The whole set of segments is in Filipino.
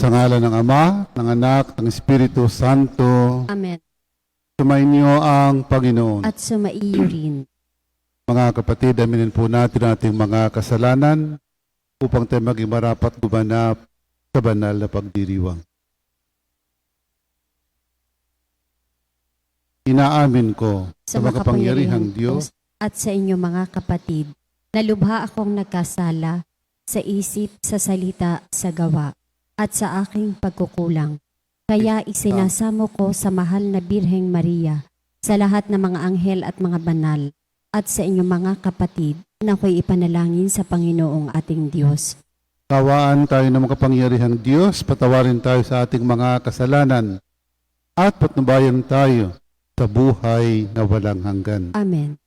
Sa ngalan ng Ama, ng Anak, ng Espiritu Santo. Amen. Sumainyo ang Panginoon. At sumaiyo rin. Mga kapatid, aminin po natin ating mga kasalanan upang tayo maging marapat gumanap sa banal na pagdiriwang. Inaamin ko sa makapangyarihang Diyos at sa inyo mga kapatid, na lubha akong nagkasala sa isip, sa salita, sa gawa, at sa aking pagkukulang. Kaya isinasamo ko sa mahal na Birheng Maria, sa lahat ng mga anghel at mga banal, at sa inyong mga kapatid, na ako'y ipanalangin sa Panginoong ating Diyos. Kawaan tayo ng makapangyarihang Diyos, patawarin tayo sa ating mga kasalanan, at patnubayan tayo sa buhay na walang hanggan. Amen.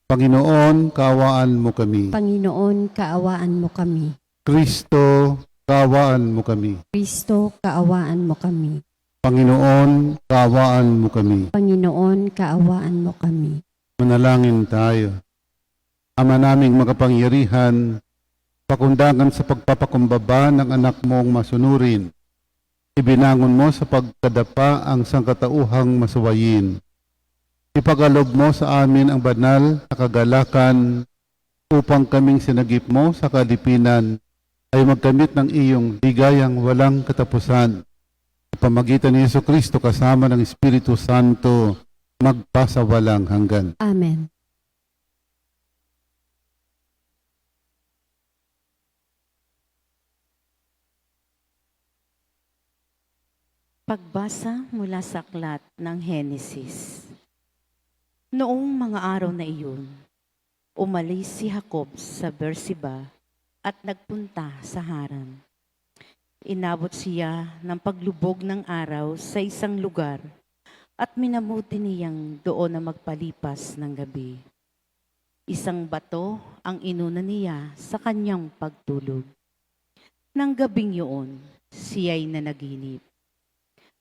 Panginoon, kaawaan mo kami. Panginoon, kaawaan mo kami. Kristo, kaawaan mo kami. Kristo, kaawaan mo kami. Panginoon, kaawaan mo kami. Panginoon, kaawaan mo kami. Manalangin tayo. Ama naming makapangyarihan, pakundangan sa pagpapakumbaba ng anak mong masunurin. Ibinangon mo sa pagkadapa ang sangkatauhang masuwayin. Ipagalob mo sa amin ang banal na kagalakan upang kaming sinagip mo sa kalipinan ay magkamit ng iyong ligayang walang katapusan. Sa pamagitan ni Jesucristo kasama ng Espiritu Santo, magpasawalang hanggan. Amen. Pagbasa mula sa aklat ng Henesis. Noong mga araw na iyon, umalis si Jacob sa Beersheba at nagpunta sa Haran. Inabot siya ng paglubog ng araw sa isang lugar at minabuti niyang doon na magpalipas ng gabi. Isang bato ang inuna niya sa kanyang pagtulog. Nang gabing yun, siya'y nanaginip.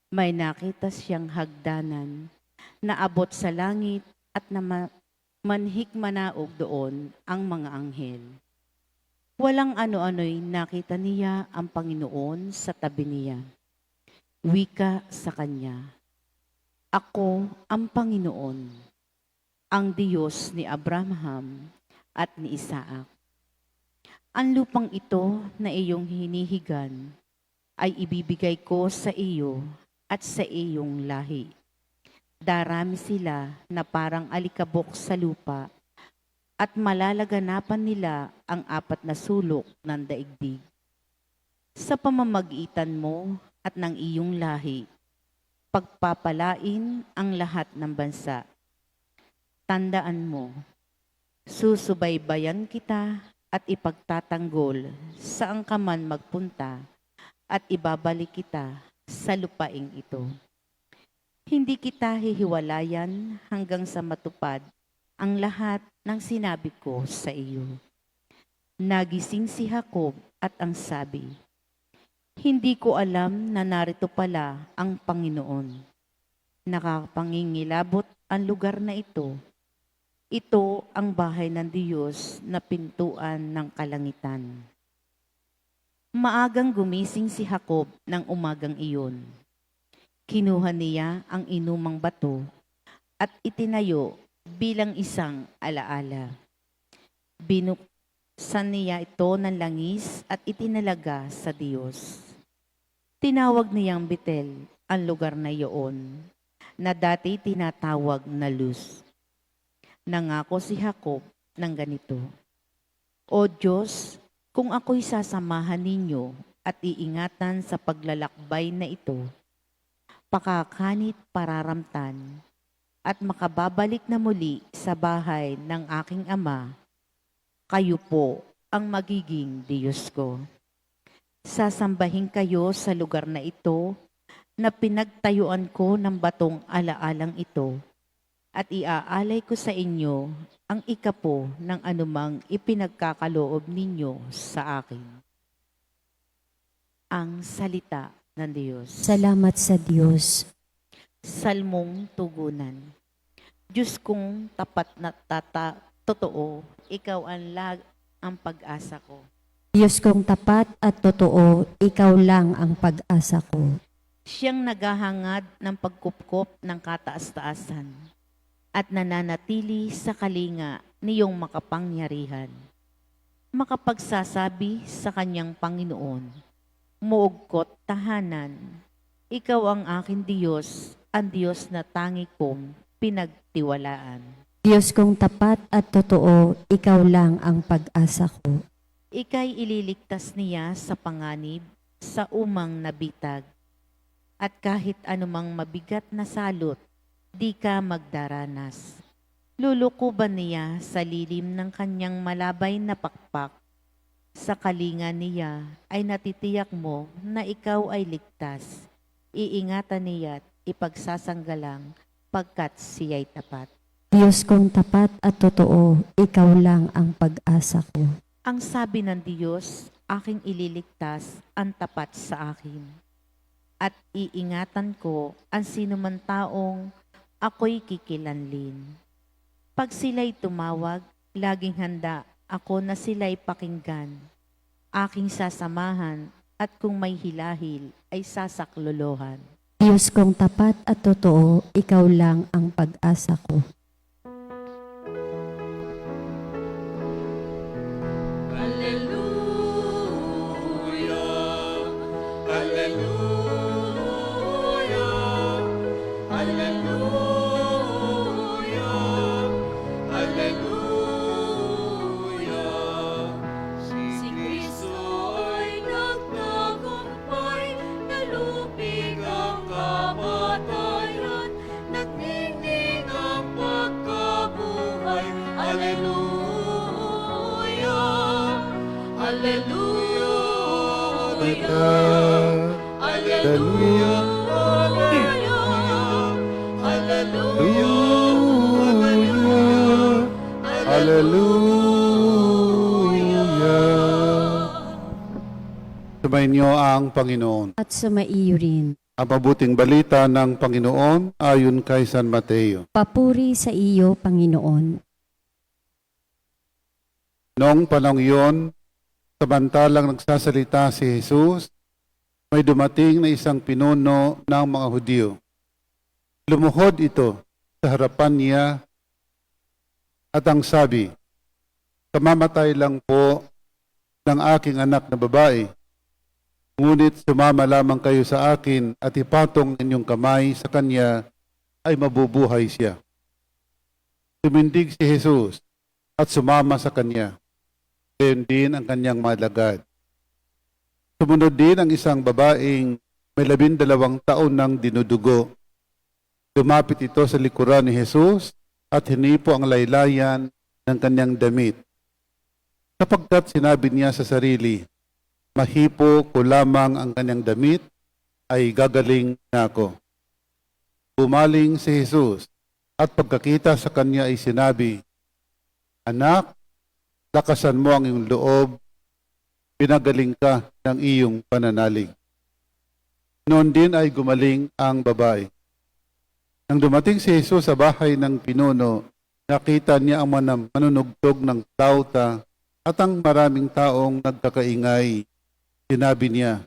May nakita siyang hagdanan na abot sa langit at manhik manaog doon ang mga anghel. Walang ano-ano'y nakita niya ang Panginoon sa tabi niya. Wika sa kanya, "Ako ang Panginoon, ang Diyos ni Abraham at ni Isaac. Ang lupang ito na iyong hinihigan ay ibibigay ko sa iyo at sa iyong lahi. Darami sila na parang alikabok sa lupa at malalaganapan nila ang 4 na sulok ng daigdig. Sa pamamagitan mo at ng iyong lahi, pagpapalain ang lahat ng bansa. Tandaan mo, susubaybayan kita at ipagtatanggol saan ka man magpunta at ibabalik kita sa lupaing ito. Hindi kita hihiwalayan hanggang sa matupad ang lahat ng sinabi ko sa iyo." Nagising si Jacob at ang sabi, "Hindi ko alam na narito pala ang Panginoon. Nakapangingilabot ang lugar na ito. Ito ang bahay ng Diyos na pintuan ng kalangitan." Maagang gumising si Jacob ng umagang iyon. Kinuha niya ang inumang bato at itinayo bilang isang alaala. Binuksan niya ito ng langis at itinalaga sa Diyos. Tinawag niyang Betel ang lugar na iyon, na dati tinatawag na Luz. Nangako si Jacob ng ganito, "O Diyos, kung ako'y sasamahan ninyo at iingatan sa paglalakbay na ito, pakakanit pararamtan, at makababalik na muli sa bahay ng aking ama, kayo po ang magiging Diyos ko. Sasambahin kayo sa lugar na ito na pinagtayuan ko ng batong alaalang ito, at iaalay ko sa inyo ang ikapo ng anumang ipinagkakaloob ninyo sa akin." Ang salita ng Diyos. Salamat sa Diyos. Salmong tugunan. Diyos kong tapat na totoo, ikaw ang pag-asa ko. Diyos kong tapat at totoo, ikaw lang ang pag-asa ko. Siyang naghahangad ng pagkupkop ng kataas-taasan at nananatili sa kalinga niyong makapangyarihan. Makapagsasabi sa kanyang Panginoon, muugkot tahanan, ikaw ang aking Diyos, ang Diyos na tangi kong pinagtiwalaan. Diyos kong tapat at totoo, ikaw lang ang pag-asa ko. Ika'y ililigtas niya sa panganib, sa umang nabitag. At kahit anumang mabigat na salot, di ka magdaranas. Lulukuban niya sa lilim ng kanyang malabay na pakpak. Sa kalinga niya ay natitiyak mo na ikaw ay ligtas. Iingatan niya't ipagsasanggalang pagkat siya'y tapat. Diyos kong tapat at totoo, ikaw lang ang pag-asa ko. Ang sabi ng Diyos, aking ililigtas ang tapat sa akin. At iingatan ko ang sinuman taong ako'y kikilanlin. Pag sila'y tumawag, laging handa ako na sila'y pakinggan. Aking sasamahan at kung may hilahil ay sasaklolohan. Diyos kong tapat at totoo, ikaw lang ang pag-asa ko. Si Kristo ay nagtagumpay, nalupig ang kamatayan, nagniningning ang pagkabuhay. Alleluia! Alleluia! Alleluia! Alleluia! Hallelujah. Sumainyo ang Panginoon. At sumaiyo rin. Ang mabuting balita ng Panginoon ayon kay San Mateo. Papuri sa iyo, Panginoon. Noong panahong iyon, samantalang nagsasalita si Jesus, may dumating na isang pinuno ng mga Hudyo. Lumuhod ito sa harapan niya at ang sabi, kamamatay lang po ng aking anak na babae, ngunit sumama lamang kayo sa akin at ipatong inyong kamay sa kanya ay mabubuhay siya. Tumindig si Jesus at sumama sa kanya. Gayon din ang kanyang malagad. Sumunod din ang isang babaeng may 12 taon ng dinudugo. Lumapit ito sa likuran ni Jesus at hinipo ang laylayan ng kanyang damit. Sapagkat sinabi niya sa sarili, mahipo ko lamang ang kanyang damit, ay gagaling na ako. Bumaling si Jesus at pagkakita sa kanya ay sinabi, anak, lakasan mo ang iyong loob, pinagaling ka ng iyong pananalig. Noon din ay gumaling ang babae. Nang dumating si Jesus sa bahay ng pinuno, nakita niya ang manunugtog ng tauta at ang maraming taong nagkakaingay. Sinabi niya,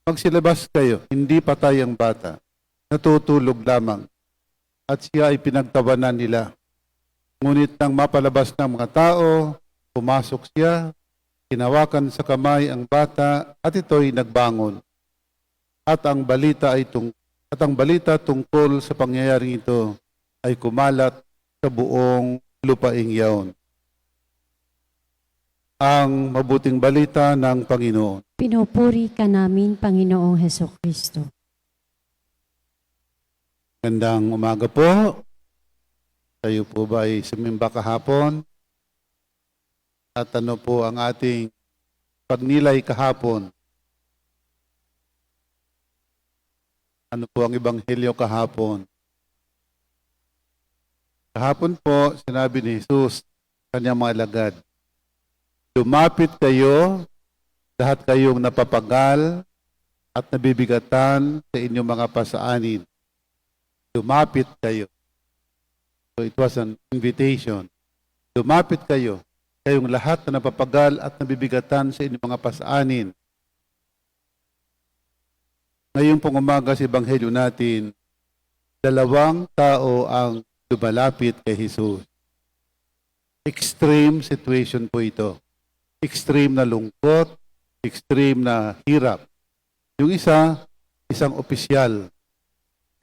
magsilabas kayo, hindi patay ang bata, natutulog lamang. At siya ay pinagtawanan nila. Ngunit nang mapalabas ng mga tao, pumasok siya, hinawakan sa kamay ang bata at ito'y nagbangon. At ang balita tungkol sa pangyayaring ito ay kumalat sa buong lupaing yaon. Ang mabuting balita ng Panginoon. Pinupuri ka namin, Panginoong Hesukristo. Gandang umaga po. Tayo po ba ay sumimba kahapon? At ano po ang ating pagnilay kahapon? Ano po ang ebanghelyo kahapon? Kahapon po, sinabi ni Jesus, kanyang mga alagad, lumapit kayo, lahat kayong napapagal at nabibigatan sa inyong mga pasaanin. Lumapit kayo. So it was an invitation. Lumapit kayo, kayong lahat na napapagal at nabibigatan sa inyong mga pasaanin. Ngayon pong umaga sa Ebanghelyo natin, 2 tao ang lumalapit kay Jesus. Extreme situation po ito. Extreme na lungkot, extreme na hirap. Yung isa, isang opisyal,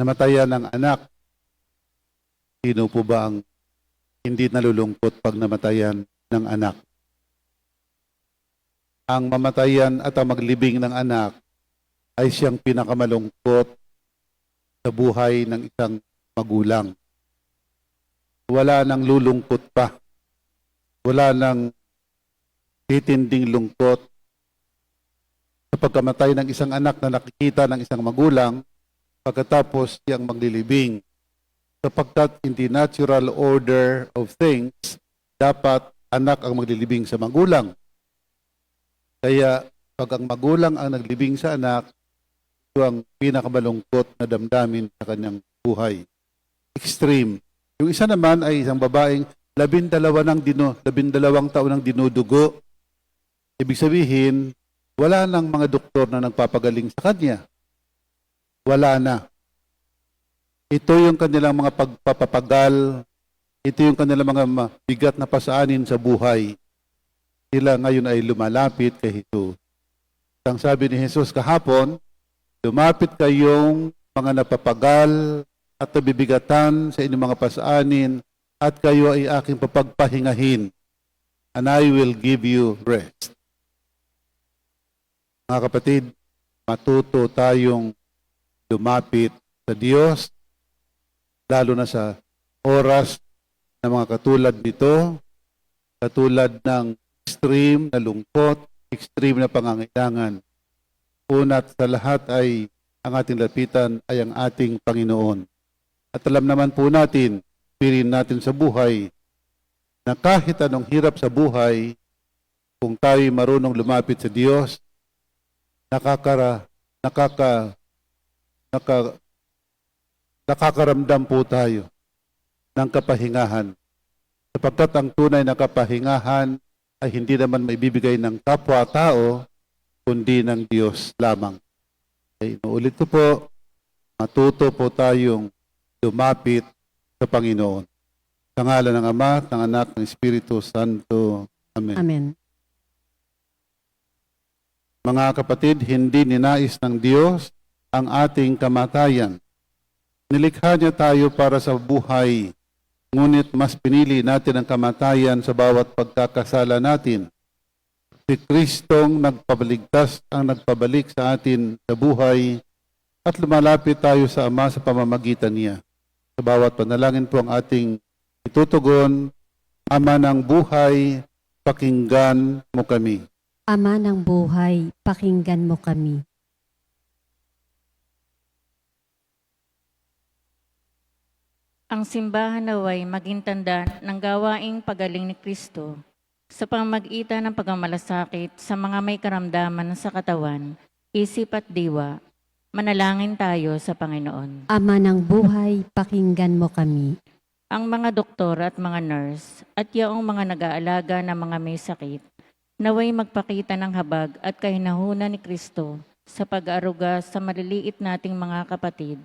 namatayan ng anak. Sino po ba ang hindi nalulungkot pag namatayan ng anak? Ang mamatayan at ang maglibing ng anak ay siyang pinakamalungkot sa buhay ng isang magulang. Wala nang lulungkot pa. Wala nang titinding lungkot sa pagkamatay ng isang anak na nakikita ng isang magulang pagkatapos siyang maglilibing. Sapagkat in the natural order of things, dapat anak ang maglilibing sa magulang. Kaya pag ang magulang ang naglibing sa anak, ito ang pinakamalungkot na damdamin sa kanyang buhay. Extreme. Yung isa naman ay isang babaeng 12 taon ng dinudugo. Ibig sabihin, wala nang mga doktor na nagpapagaling sa kanya. Wala na. Ito yung kanilang mga pagpapagal, ito yung kanilang mga bigat na pasaanin sa buhay. Sila ngayon ay lumalapit kay Jesus. Ang sabi ni Jesus kahapon, lumapit kayong mga napapagal at nabibigatan sa inyong mga pasaanin at kayo ay aking papagpahingahin, and I will give you rest. Mga kapatid, matuto tayong lumapit sa Diyos, lalo na sa oras na mga katulad nito, katulad ng extreme na lungkot, extreme na pangangailangan. Una't sa lahat ay ang ating lapitan ay ang ating Panginoon. At alam naman po natin, pirin natin sa buhay, na kahit anong hirap sa buhay, kung tayo marunong lumapit sa Diyos, nakakaramdam po tayo ng kapahingahan. Sapagkat ang tunay na kapahingahan ay hindi naman maibibigay ng kapwa-tao, kundi ng Diyos lamang. Ay, inuulit ko po, matuto po tayong lumapit sa Panginoon. Sa ngalan ng Ama, ng Anak, ng Espiritu Santo. Amen. Amen. Mga kapatid, hindi ninais ng Diyos ang ating kamatayan. Nilikha niya tayo para sa buhay, ngunit mas pinili natin ang kamatayan sa bawat pagkakasala natin. Si Kristong nagpabaligtas ang nagpabalik sa atin sa buhay at lumalapit tayo sa Ama sa pamamagitan niya. Sa bawat panalangin po ang ating itutugon, Ama ng buhay, pakinggan mo kami. Ama ng buhay, pakinggan mo kami. Ang simbahan naway maging tanda ng gawaing pagaling ni Kristo sa pamamagitan ng pagmamalasakit sa mga may karamdaman sa katawan, isip at diwa. Manalangin tayo sa Panginoon. Ama ng buhay, pakinggan mo kami. Ang mga doktor at mga nurse at yaong mga nag-aalaga ng mga may sakit, naway magpakita ng habag at kahinahunan ni Kristo sa pag-aaruga sa maliliit nating mga kapatid.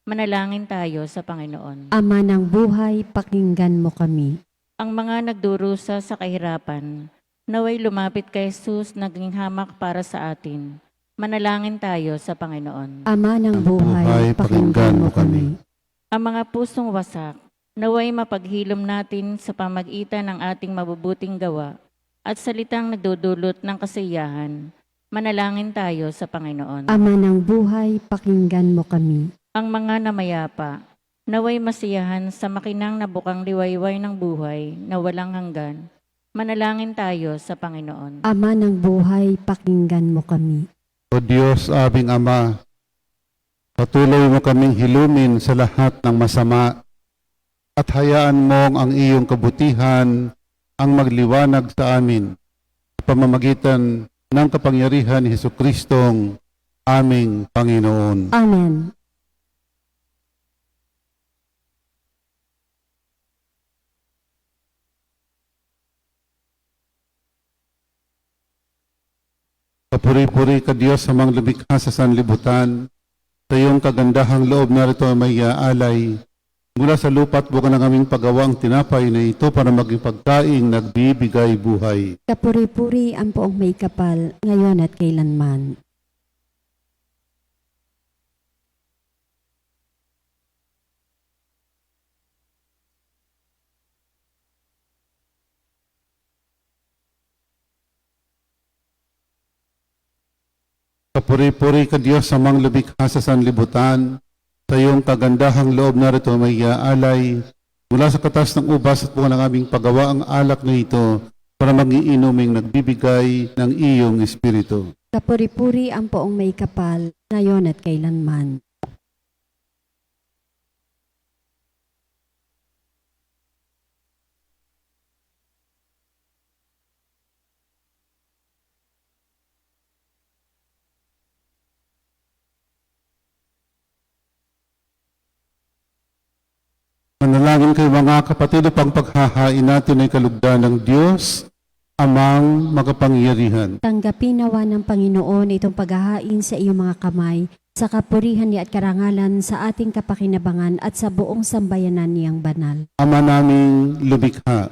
Manalangin tayo sa Panginoon. Ama ng buhay, pakinggan mo kami. Ang mga nagdurusa sa kahirapan, naway lumapit kay Jesus naging hamak para sa atin. Manalangin tayo sa Panginoon. Ama ng buhay, pakinggan mo kami. Ang mga pusong wasak, naway mapaghilom natin sa pamagitan ng ating mabubuting gawa at salitang nagdudulot ng kasiyahan. Manalangin tayo sa Panginoon. Ama ng buhay, pakinggan mo kami. Ang mga namayapa, naway masiyahan sa makinang nabukang liwayway ng buhay na walang hanggan. Manalangin tayo sa Panginoon. Ama ng buhay, pakinggan mo kami. O Diyos, aming Ama, patuloy mo kaming hilumin sa lahat ng masama at hayaan mong ang iyong kabutihan ang magliwanag sa amin sa pamamagitan ng kapangyarihan ni Jesukristong aming Panginoon. Amen. Papuri-puri ka Diyos sa mga lumikha sa sanlibutan. Sa iyong kagandahang loob narito ay may aalay. Mula sa lupa at buka ng aming paggawa ang tinapay na ito para maging pagkaing nagbibigay buhay. Kapuri-puri ang poong may kapal, ngayon at kailanman. Papuri-puri ka Diyos sa mga lumikha sa sanlibutan. Sa iyong kagandahang loob narito ay may aalay. Mula sa katas ng ubas at buka ng aming paggawa ang alak na ito para magiinuming nagbibigay ng iyong espiritu. Kapuri-puri ang poong may kapal, ngayon at kailanman. Manalangin kayo mga kapatid upang paghahain natin ay kalugdan ng Diyos, amang makapangyarihan. Tanggapin nawa ng Panginoon itong paghahain sa iyong mga kamay, sa kapurihan niya at karangalan sa ating kapakinabangan at sa buong sambayanan niyang banal. Ama naming lumikha,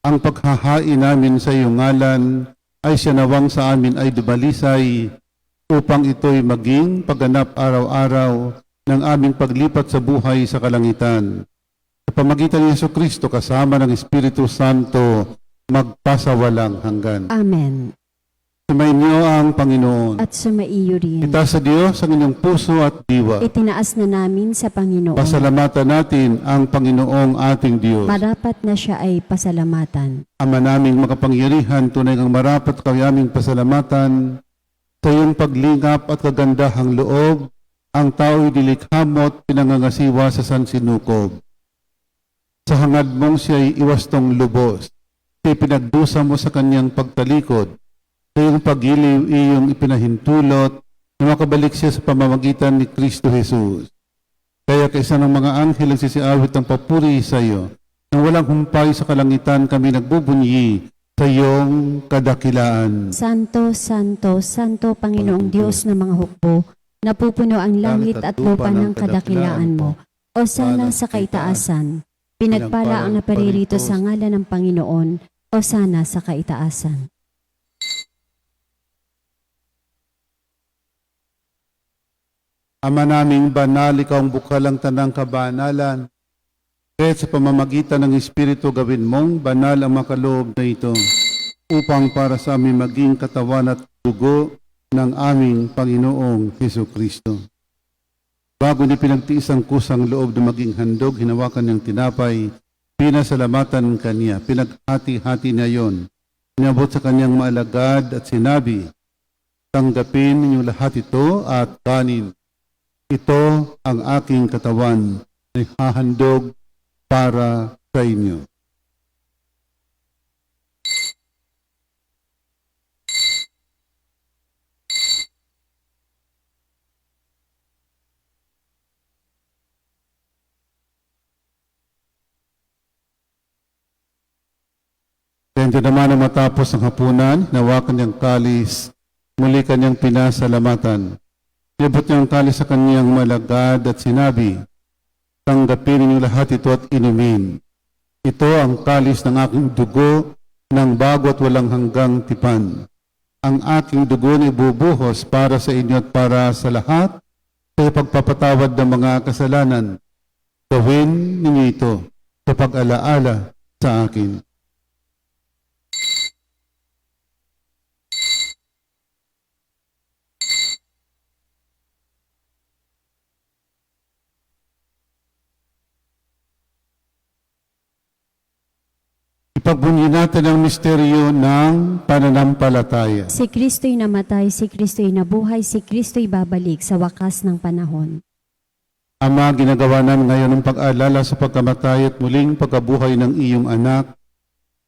ang paghahain namin sa iyong ngalan ay sinawang sa amin ay dubalisay upang ito'y maging pagganap araw-araw ng aming paglipat sa buhay sa kalangitan. Sa pamagitan ni Jesucristo kasama ng Espiritu Santo, magpasawalang hanggan. Amen. Sumainyo ang Panginoon. At sumaiyo rin. Itaas sa Diyos ang inyong puso at diwa. Itinaas na namin sa Panginoon. Pasalamatan natin ang Panginoong ating Diyos. Marapat na siya ay pasalamatan. Ama naming makapangyarihan, tunay ngang marapat kami aming pasalamatan sa iyong paglingap at kagandahang loob, ang tao'y dilikha mo at pinangangasiwa sa sansinukob. Sa hangad mong siya'y iwastong lubos, pinagdusa mo sa kanyang pagtalikod, sa iyong pagiliw iyong ipinahintulot na makabalik siya sa pamamagitan ni Kristo Jesus. Kaya kaisa ng mga anghel ang sisiawit ng papuri sa iyo, nang walang humpay sa kalangitan kami nagbubunyi sa iyong kadakilaan. Santo, Santo, Santo, Panginoong Diyos ng mga hukbo, napupuno ang langit at lupa ng kadakilaan mo. O sana sa kaitaasan, pinagpala ang naparirito sa ngalan ng Panginoon, o sana sa kaitaasan. Ama naming banal, ikaw ang bukal ang tanang kabanalan. Kahit sa pamamagitan ng Espiritu gawin mong banal ang makaloob na ito, upang para sa amin maging katawan at dugo ng aming Panginoong Jesucristo. Bago niya pinagtiis ang kusang loob na maging handog, hinawakan niyang tinapay, pinasalamatan kaniya, pinaghati-hati niya yon. Inabot sa kanyang maalagad at sinabi, tanggapin ninyo lahat ito at kanin. Ito ang aking katawan na hahandog para sa inyo. Kaya naman na matapos ang hapunan, nawakan niyang kalis, muli kanyang pinasalamatan. Nibot niya ang kalis sa kanyang malagad at sinabi, tanggapin ninyo lahat ito at inumin. Ito ang kalis ng aking dugo ng bago at walang hanggang tipan. Ang aking dugo na ibubuhos para sa inyo at para sa lahat sa pagpapatawad ng mga kasalanan. Gawin ninyo ito sa pag-alaala sa akin. Ipagbunyi natin ang misteryo ng pananampalataya. Si Kristo'y namatay, si Kristo'y nabuhay, si Kristo'y babalik sa wakas ng panahon. Ama, ginagawa namin ngayon ang pag-aalala sa pagkamatay at muling pagkabuhay ng iyong anak.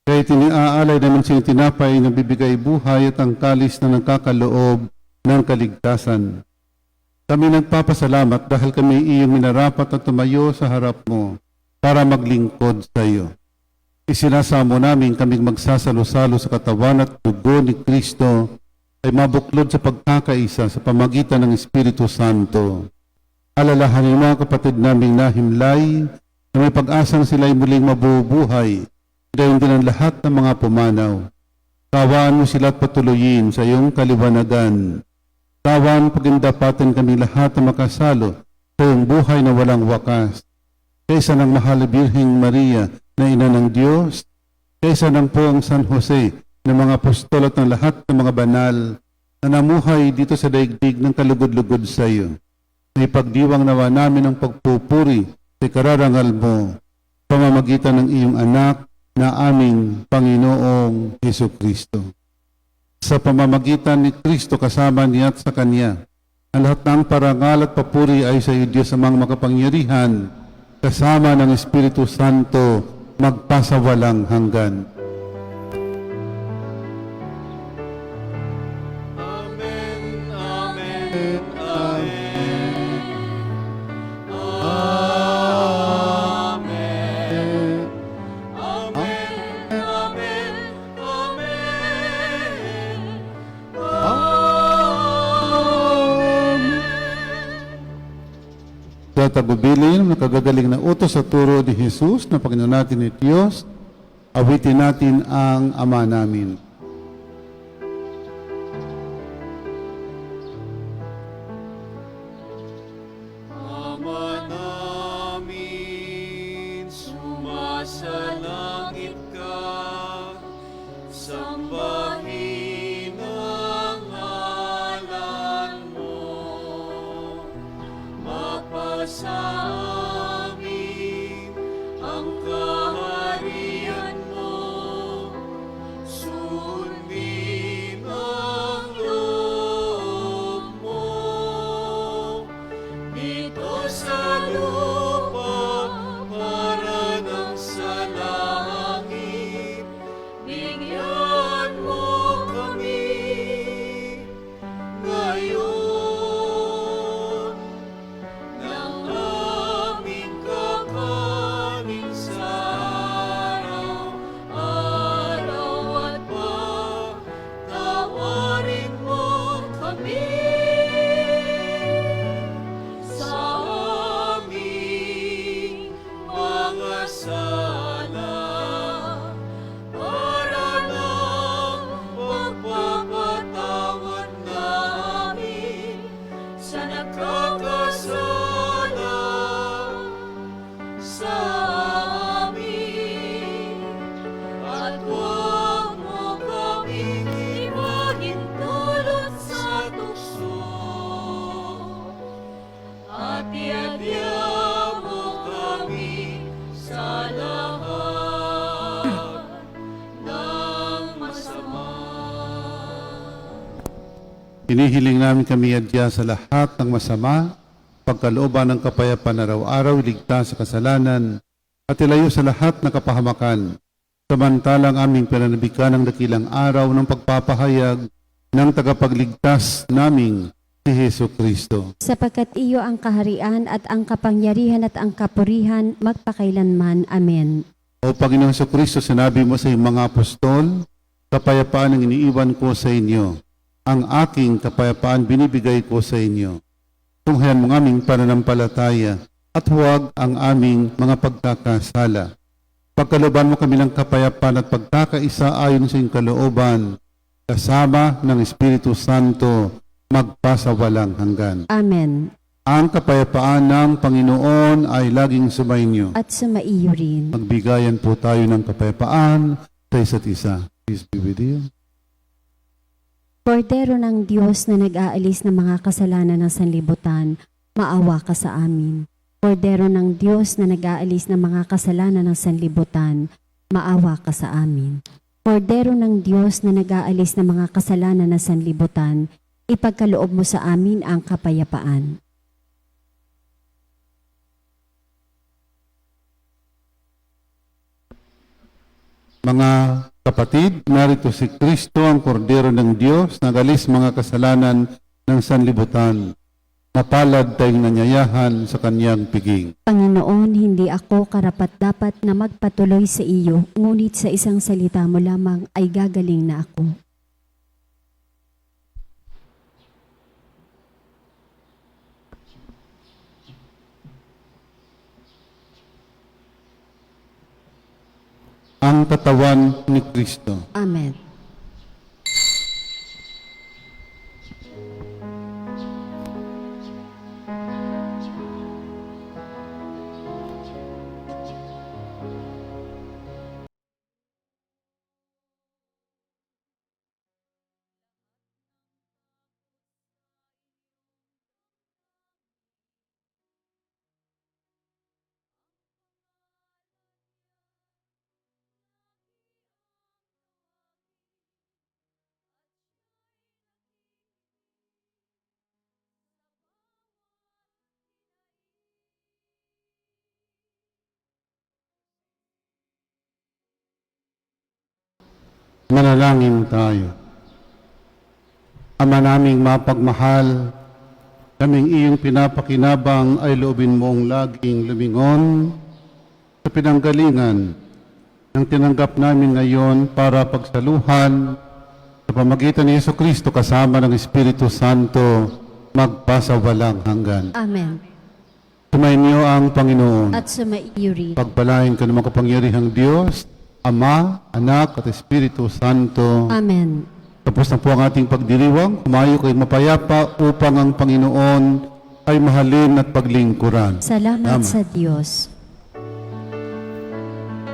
Kaya tiniaalay namin sa iyong tinapay na bibigay buhay at ang kalis na nagkakaloob ng kaligtasan. Kami nagpapasalamat dahil kami iyong minarapat at tumayo sa harap mo para maglingkod sa iyo. Isinasamo namin kaming magsasalo-salo sa katawan at dugo ni Kristo ay mabuklod sa pagkakaisa sa pamagitan ng Espiritu Santo. Alalahanin mga kapatid naming nahimlay na may pag-asang sila'y muling mabubuhay, gayon din ang lahat ng mga pumanaw. Kawaan mo sila at patuloyin sa iyong kaliwanagan. Kawaan pagindapatan kami lahat na makasalo sa iyong buhay na walang wakas. Kaysa ng mahal na Birheng Maria na ina ng Diyos, kaysa ng poong San Jose ng mga apostol at ng lahat ng mga banal na namuhay dito sa daigdig ng kalugod-lugod sa iyo. May pagdiwang nawa namin ang pagpupuri sa kararangal mo, pamamagitan ng iyong anak na aming Panginoong Hesukristo. Sa pamamagitan ni Kristo kasama niya at sa Kanya, ang lahat ng parangal at papuri ay sa iyo, Diyos amang makapangyarihan, kasama ng Espiritu Santo, magpasawalang hanggan. Amen, amen, amen. Amen. Amen, amen, amen. Sa tagubilin ng kagagaling na utos sa turo ni Jesus na Panginoon natin ni Diyos, awitin natin ang Ama namin. Ama namin, sumasalangit ka, sambahin ang ngalan mo, mapasa amin ang kaharian mo, sundin ang loob mo, dito sa lupa para ng sa langit. Bigyan mo kami ngayon ng aming kakanin sa araw-araw at patawarin mo kami sa aming mga sala, para ng pagpapatawad namin sa nakakasala sa amin. At huwag mo kaming ipahintulot sa tukso, at iadya mo kami sa lahat ng masama. Hinihiling namin kami adya sa lahat ng masama, pagkalooban ng kapayapaan araw-araw, iligtas sa kasalanan, at ilayo sa lahat ng kapahamakan. Samantalang aming pinanabikan ng dakilang araw ng pagpapahayag ng tagapagligtas naming si Hesus Kristo. Sapagkat iyo ang kaharian at ang kapangyarihan at ang kapurihan magpakailanman. Amen. O Panginoong Hesus Kristo, sinabi mo sa iyong mga apostol, kapayapaan ang iniiwan ko sa inyo. Ang aking kapayapaan binibigay ko sa inyo. Tunghayan mo ang aming pananampalataya at huwag ang aming mga pagkakasala. Pagkalooban mo kami ng kapayapaan at pagkakaisa ayon sa iyong kalooban, kasama ng Espiritu Santo, magpasawalang hanggan. Amen. Ang kapayapaan ng Panginoon ay laging sumainyo. At sumaiyo rin. Magbigayan po tayo ng kapayapaan sa isa't isa. Peace be with you. Kordero ng Diyos na nag-aalis ng mga kasalanan ng sanlibutan, maawa ka sa amin. Kordero ng Diyos na nag-aalis ng mga kasalanan ng sanlibutan, maawa ka sa amin. Kordero ng Diyos na nag-aalis ng mga kasalanan ng sanlibutan, ipagkaloob mo sa amin ang kapayapaan. Mga kapatid, narito si Kristo, ang kordero ng Diyos, nagalis mga kasalanan ng sanlibutan. Mapalad tayong nanyayahan sa kanyang piging. Panginoon, hindi ako karapat-dapat na magpatuloy sa iyo, ngunit sa isang salita mo lamang ay gagaling na ako. ang katawan ni Kristo. Amen. Manalangin tayo. Ama naming mapagmahal, kaming iyong pinapakinabang ay loobin mong laging lumingon sa pinanggalingan ng tinanggap namin ngayon para pagsaluhan sa pamagitan ni Jesucristo kasama ng Espiritu Santo magpasawalang hanggan. Amen. Sumainyo ang Panginoon. At sumaiyo rin. Pagpalain ka ng makapangyarihang Diyos, Ama, Anak at Espiritu Santo. Amen. Tapos na po ang ating pagdiriwang. Kumayo kayo mapayapa upang ang Panginoon ay mahalin at paglingkuran. Salamat Amen. sa Diyos.